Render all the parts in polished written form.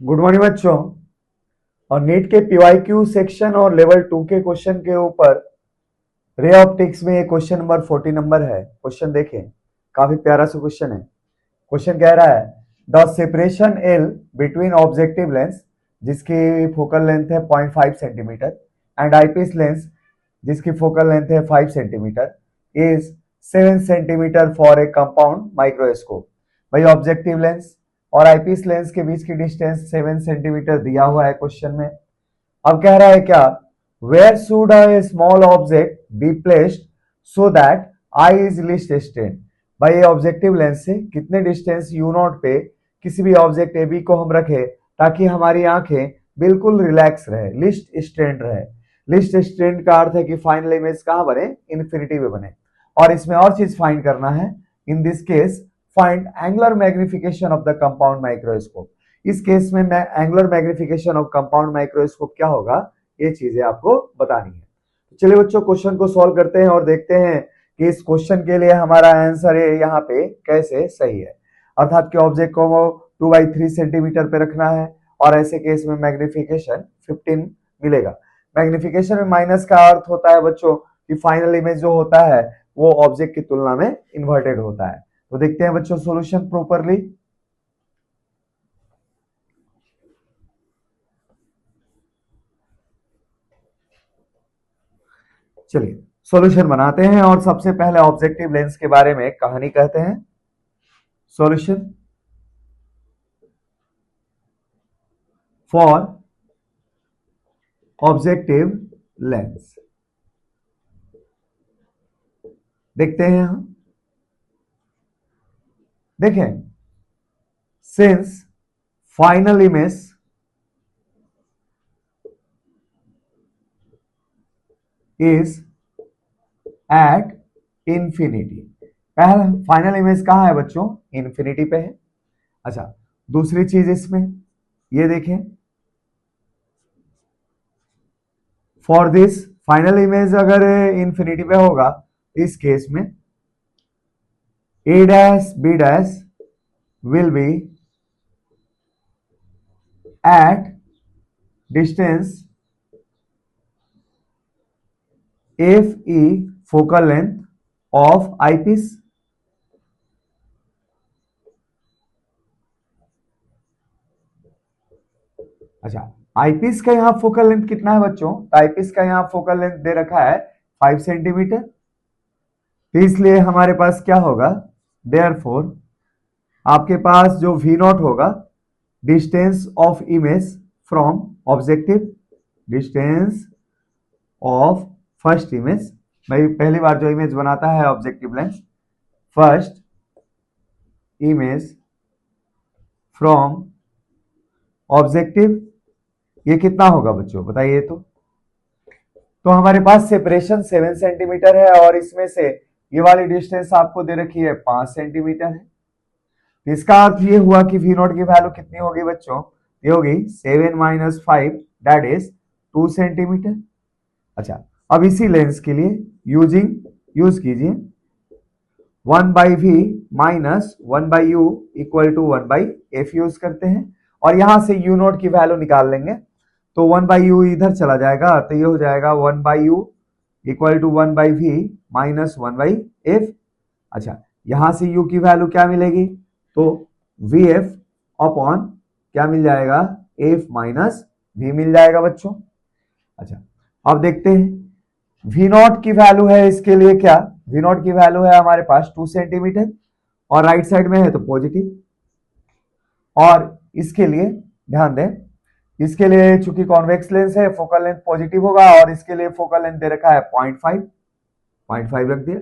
Good morning बच्चों। और NEET के पीवाईक्यू सेक्शन और लेवल 2 के क्वेश्चन के ऊपर रे ऑप्टिक्स में ये क्वेश्चन नंबर 40 नंबर है। क्वेश्चन देखें, काफी प्यारा सा क्वेश्चन है। क्वेश्चन कह रहा है the separation L between objective lens जिसकी फोकल लेंथ है 0.5 सेंटीमीटर एंड आईपीस लेंस जिसकी फोकल लेंथ है 5 centimetre is 7 centimetre for a compound microscope. भाई ऑब्जेक्टिव लेंस और आईपीस लेंस के बीच की डिस्टेंस 7 सेंटीमीटर दिया हुआ है क्वेश्चन में। अब कह रहा है क्या, where should a small object be placed so that eye is least strain. भाई ऑब्जेक्टिव लेंस से कितने डिस्टेंस यू नॉट पे किसी भी ऑब्जेक्ट ए बी को हम रखे ताकि हमारी आंखें बिल्कुल रिलैक्स रहे, लिस्ट स्ट्रेन रहे। लिस्ट स्ट्रेन का अर्थ है कि फाइनल इमेज कहां बने, इन्फिनिटी में बने। और इसमें और चीज फाइंड करना है, in this case find angular magnification of the compound microscope. इस केस में मैं angular magnification of compound microscope क्या होगा, ये चीजें आपको बतानी है। तो चलिए बच्चों क्वेश्चन को सॉल्व करते हैं और देखते हैं कि इस क्वेश्चन के लिए हमारा आंसर है यहाँ पे कैसे सही है। अर्थात कि ऑब्जेक्ट को 2/3 सेंटीमीटर पे रखना है और ऐसे केस में मैग्निफिकेशन 15 मिलेगा। मैग्निफिकेशन में माइनस का अर्थ होता है बच्चों कि फाइनल इमेज जो होता है वो ऑब्जेक्ट की तुलना में इन्वर्टेड होता है। तो देखते हैं बच्चों सॉल्यूशन प्रॉपरली। चलिए सॉल्यूशन बनाते हैं और सबसे पहले ऑब्जेक्टिव लेंस के बारे में कहानी कहते हैं। सॉल्यूशन फॉर ऑब्जेक्टिव लेंस देखते हैं हम। देखें, since final image is at infinity. पहला फाइनल इमेज कहां है बच्चों, इंफिनिटी पे है। अच्छा, दूसरी चीज इसमें ये देखें, फॉर दिस फाइनल इमेज अगर इंफिनिटी पे होगा इस केस में A dash B dash will be at distance F E focal length of eyepiece. अच्छा, आईपीस का यहाँ फोकल लेंथ कितना है बच्चों, तो आईपीस का यहाँ फोकल लेंथ दे रखा है 5 सेंटीमीटर। तो इसलिए हमारे पास क्या होगा, देयरफॉर आपके पास जो वी नॉट होगा, distance of image from objective, distance of first image. भाई पहली बार जो इमेज बनाता है objective lens, first image from objective, ये कितना होगा बच्चों बताइए। तो हमारे पास सेपरेशन 7 सेंटीमीटर है और इसमें से ये वाली डिस्टेंस आपको दे रखी है 5 सेंटीमीटर है। तो इसका अर्थ ये हुआ कि वी नॉट की वैल्यू कितनी होगी बच्चों, ये होगी 7 माइनस 5 दैट इज 2 सेंटीमीटर। अच्छा, अब इसी लेंस के लिए यूज कीजिए 1/v minus 1/u equal to 1/f use करते हैं और यहां से u नॉट की वैल्यू निकाल लेंगे। तो 1/u इधर चला जाएगा तो ये हो जाएगा 1/u equal to 1/v minus 1/f। अच्छा, यहां से u की वैल्यू क्या मिलेगी, तो vf अपॉन क्या मिल जाएगा, f माइनस v मिल जाएगा बच्चों। अच्छा, अब देखते हैं वी नॉट की वैल्यू है इसके लिए क्या, वी नॉट की वैल्यू है हमारे पास 2 सेंटीमीटर और राइट साइड में है तो पॉजिटिव। और इसके लिए ध्यान दें, इसके लिए चूंकि कॉन्वेक्स लेंस है फोकल लेंथ पॉजिटिव होगा और इसके लिए फोकल लेंथ दे रखा है 0.5 रख दिया,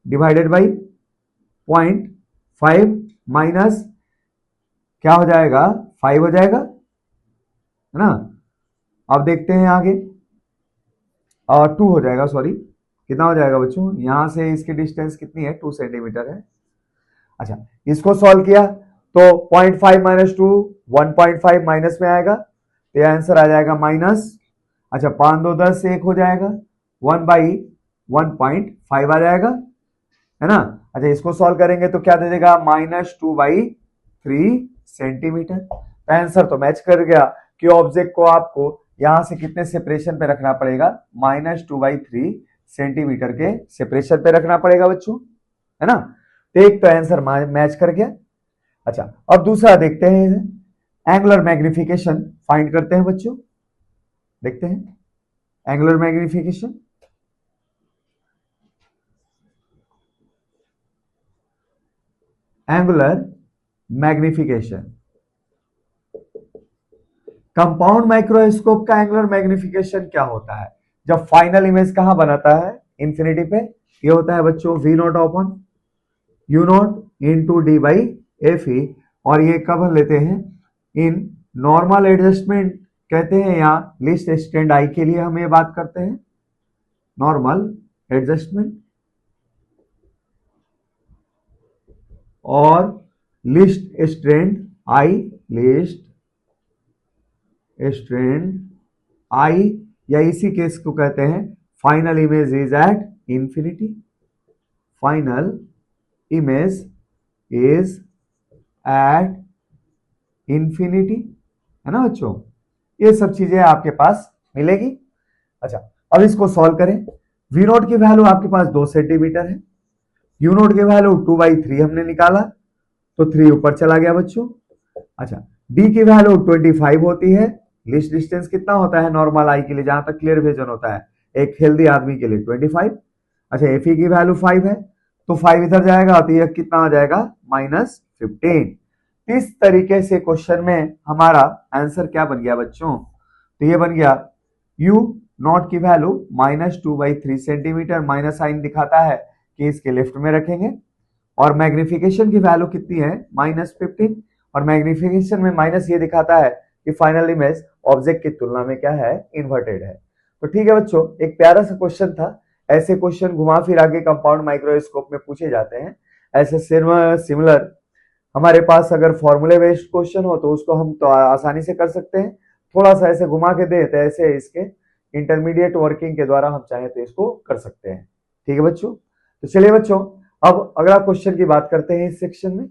डिवाइडेड बाई 0.5 माइनस क्या हो जाएगा, 5 हो जाएगा, है ना। अब देखते हैं आगे, और 2 हो जाएगा, सॉरी कितना हो जाएगा बच्चों, यहां से इसकी डिस्टेंस कितनी है, 2 सेंटीमीटर है। अच्छा, इसको सॉल्व किया तो 0.5 माइनस 2 1.5 माइनस में आएगा तो यह आंसर आ जाएगा माइनस, अच्छा 5 2 10 से 1 हो जाएगा, 1/1.5 आ जाएगा, है ना। अच्छा, इसको सॉल्व करेंगे तो क्या दे देगा, -2/3 सेंटीमीटर। तो आंसर तो मैच कर गया कि ऑब्जेक्ट को आपको यहां से कितने सेपरेशन पे रखना पड़ेगा, -2/3 सेंटीमीटर के सेपरेशन पे रखना पड़ेगा बच्चों, है ना। तो एक तो आंसर मैच कर गया। अच्छा, अब दूसरा देखते हैं, एंगुलर मैग्निफिकेशन फाइंड करते हैं बच्चों। देखते हैं angular magnification. Angular magnification, compound microscope का एंगुलर मैग्निफिकेशन क्या होता है, जब फाइनल इमेज कहां बनाता है, इंफिनिटी पे, ये होता है बच्चों V0 upon U0 into D by F E, और ये कब लेते हैं, इन नॉर्मल एडजस्टमेंट कहते हैं, या लिस्ट स्टैंड आई के लिए हम ये बात करते हैं, नॉर्मल एडजस्टमेंट और लिस्ट स्ट्रेंड आई, लिस्ट स्ट्रेंड आई, या इसी केस को कहते हैं final image is at infinity, final image is at infinity, है ना बच्चों। ये सब चीजें आपके पास मिलेगी। अच्छा, अब इसको सॉल्व करें। V0 की वैल्यू आपके पास 2 सेंटीमीटर है, U0 की वैल्यू 2/3 हमने निकाला, तो 3 ऊपर चला गया बच्चों। अच्छा, D की वैल्यू 25 होती है, लिस्ट डिस्टेंस कितना होता है नॉर्मल आई के लिए, जहां तक क्लियर विजन होता है, एक हेल्दी आदमी के लिए 25। अच्छा, FE की वैल्यू 5 है, तो 5 इधर जाएगा तो ये कितना आ जाएगा, -15। इस तरीके से क्वेश्चन में हमारा आंसर क्या बन गया बच्चों, तो ये बन गया U0 की वैल्यू -2/3 सेंटीमीटर, माइनस साइन दिखाता है कि इसके लेफ्ट में रखेंगे, और मैग्निफिकेशन की वैल्यू कितनी है, -15, और मैग्निफिकेशन में माइनस ये दिखाता है कि फाइनल इमेज ऑब्जेक्ट की तुलना में क्या है, इन्वर्टेड है। तो ठीक है बच्चों, एक प्यारा सा क्वेश्चन था। ऐसे क्वेश्चन घुमा फिरा के कंपाउंड माइक्रोस्कोप में पूछे जाते हैं। ऐसे सिमिलर हमारे पास अगर फॉर्मूले बेस्ड क्वेश्चन हो तो उसको हम तो आसानी से कर सकते हैं, थोड़ा सा ऐसे घुमा के दे तो ऐसे इसके इंटरमीडिएट वर्किंग के द्वारा हम चाहे तो इसको कर सकते हैं। ठीक है बच्चों, तो चलिए बच्चों अब अगला क्वेश्चन की बात करते हैं इस सेक्शन में।